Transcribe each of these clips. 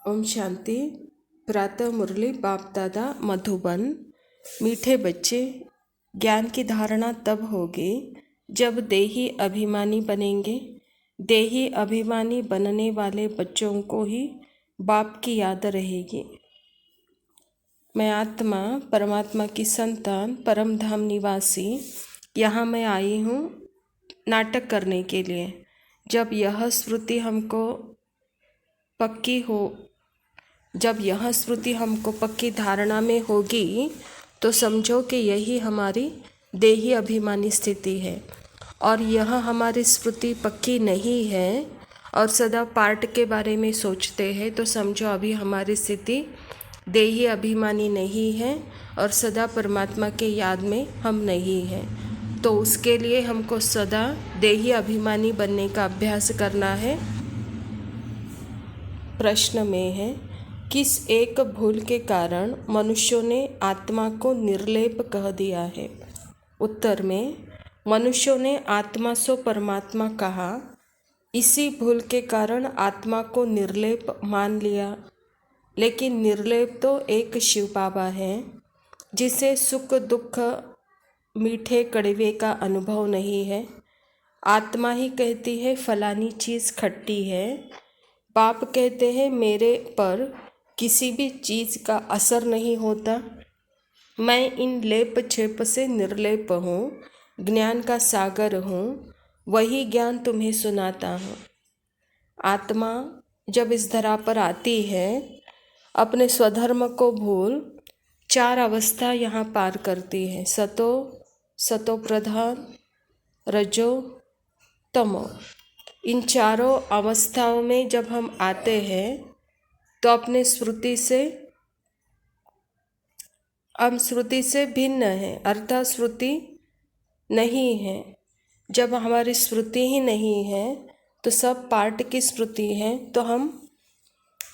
ओम शांति। प्रातः मुरली बाप दादा मधुबन। मीठे बच्चे, ज्ञान की धारणा तब होगी जब देही अभिमानी बनेंगे। देही अभिमानी बनने वाले बच्चों को ही बाप की याद रहेगी। मैं आत्मा, परमात्मा की संतान, परम धाम निवासी, यहाँ मैं आई हूँ नाटक करने के लिए। जब यह स्मृति हमको पक्की धारणा में होगी तो समझो कि यही हमारी देही अभिमानी स्थिति है। और यह हमारी स्मृति पक्की नहीं है और सदा पार्ट के बारे में सोचते हैं तो समझो अभी हमारी स्थिति देही अभिमानी नहीं है और सदा परमात्मा के याद में हम नहीं हैं। तो उसके लिए हमको सदा देही अभिमानी बनने का अभ्यास करना है। प्रश्न में है, किस एक भूल के कारण मनुष्यों ने आत्मा को निर्लेप कह दिया है? उत्तर में, मनुष्यों ने आत्मा सो परमात्मा कहा, इसी भूल के कारण आत्मा को निर्लेप मान लिया। लेकिन निर्लेप तो एक शिव बाबा है जिसे सुख दुख मीठे कड़वे का अनुभव नहीं है। आत्मा ही कहती है फलानी चीज़ खट्टी है। बाप कहते हैं मेरे पर किसी भी चीज़ का असर नहीं होता। मैं इन लेप छेप से निर्लेप हूँ, ज्ञान का सागर हूँ, वही ज्ञान तुम्हें सुनाता हूँ। आत्मा जब इस धरा पर आती है अपने स्वधर्म को भूल 4 अवस्था यहाँ पार करती है। सतो प्रधान, रजो, तमो। इन चारों अवस्थाओं में जब हम आते हैं तो अपने श्रुति से भिन्न है, अर्थात श्रुति नहीं है। जब हमारी स्मृति ही नहीं है तो सब पार्ट की स्मृति है तो हम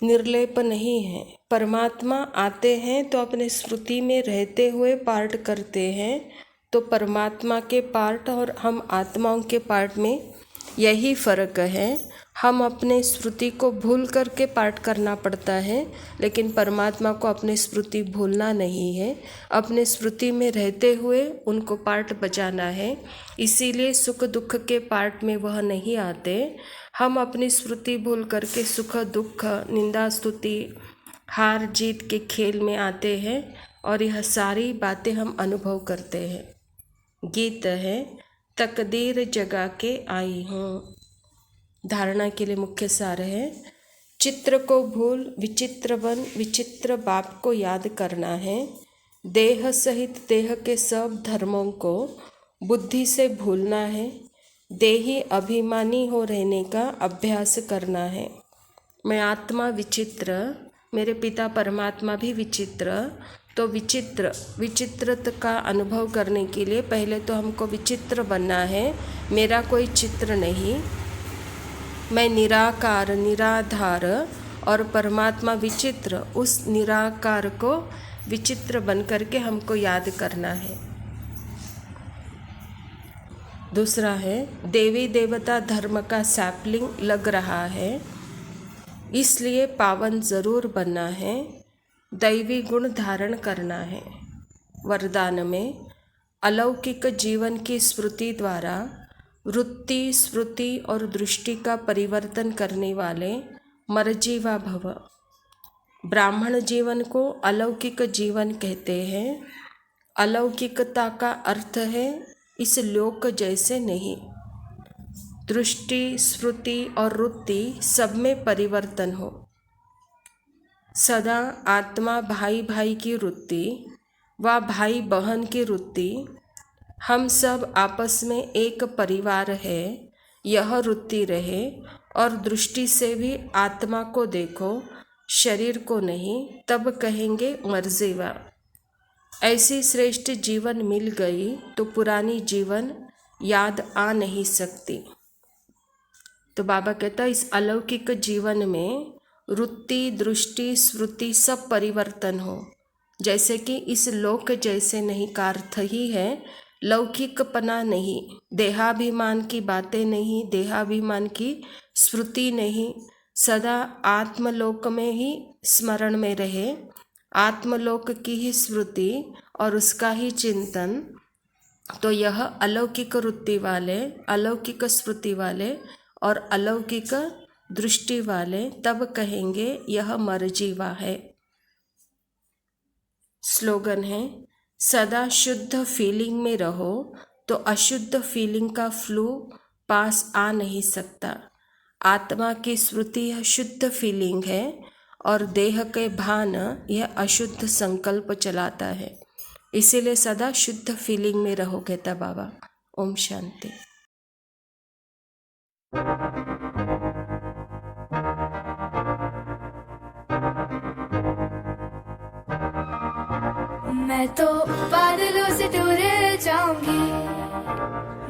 निर्लेप नहीं हैं। परमात्मा आते हैं तो अपने स्मृति में रहते हुए पार्ट करते हैं। तो परमात्मा के पार्ट और हम आत्माओं के पार्ट में यही फ़र्क है। हम अपने स्मृति को भूल करके पाठ करना पड़ता है, लेकिन परमात्मा को अपनी स्मृति भूलना नहीं है, अपने स्मृति में रहते हुए उनको पाठ बजाना है। इसीलिए सुख दुख के पाठ में वह नहीं आते। हम अपनी स्मृति भूल करके सुख दुख, निंदा स्तुति, हार जीत के खेल में आते हैं और यह सारी बातें हम अनुभव करते हैं। गीत है, तकदीर जगा के आई हूँ। धारणा के लिए मुख्य सार है, चित्र को भूल विचित्र बन, विचित्र बाप को याद करना है। देह सहित देह के सब धर्मों को बुद्धि से भूलना है। देही अभिमानी हो रहने का अभ्यास करना है। मैं आत्मा विचित्र, मेरे पिता परमात्मा भी विचित्र। तो विचित्रता का अनुभव करने के लिए पहले तो हमको विचित्र बनना है। मेरा कोई चित्र नहीं, मैं निराकार निराधार और परमात्मा विचित्र, उस निराकार को विचित्र बन करके हमको याद करना है। दूसरा है, देवी देवता धर्म का सैपलिंग लग रहा है, इसलिए पावन ज़रूर बनना है, दैवी गुण धारण करना है। वरदान में, अलौकिक जीवन की स्मृति द्वारा वृत्ति, स्मृति और दृष्टि का परिवर्तन करने वाले मरजीवा भव। ब्राह्मण जीवन को अलौकिक जीवन कहते हैं। अलौकिकता का अर्थ है इस लोक जैसे नहीं। दृष्टि, स्मृति और वृत्ति सब में परिवर्तन हो। सदा आत्मा भाई भाई की वृत्ति व भाई बहन की वृत्ति, हम सब आपस में एक परिवार है, यह वृत्ति रहे। और दृष्टि से भी आत्मा को देखो, शरीर को नहीं, तब कहेंगे मर्जीवा। ऐसी श्रेष्ठ जीवन मिल गई तो पुरानी जीवन याद आ नहीं सकती। तो बाबा कहता है इस अलौकिक जीवन में वृत्ति, दृष्टि, स्मृति सब परिवर्तन हो, जैसे कि इस लोक जैसे नहीं का अर्थ ही है लौकिकपना नहीं, देहाभिमान की बातें नहीं, देहाभिमान की स्मृति नहीं, सदा आत्मलोक में ही स्मरण में रहे, आत्मलोक की ही स्मृति और उसका ही चिंतन, तो यह अलौकिक वृत्ति वाले, अलौकिक स्मृति वाले और अलौकिक दृष्टि वाले तब कहेंगे यह मरजीवा है। स्लोगन है, सदा शुद्ध फीलिंग में रहो तो अशुद्ध फीलिंग का फ्लू पास आ नहीं सकता। आत्मा की स्मृति यह शुद्ध फीलिंग है और देह के भान यह अशुद्ध संकल्प चलाता है। इसीलिए सदा शुद्ध फीलिंग में रहो कहता बाबा। ओम शांति। मैं तो बादलों से दूर जाऊंगी,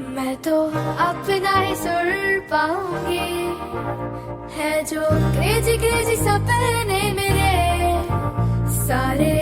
मैं तो अपना ही सुर पाऊंगी। है जो क्रेजी क्रेजी सपने मेरे, सारे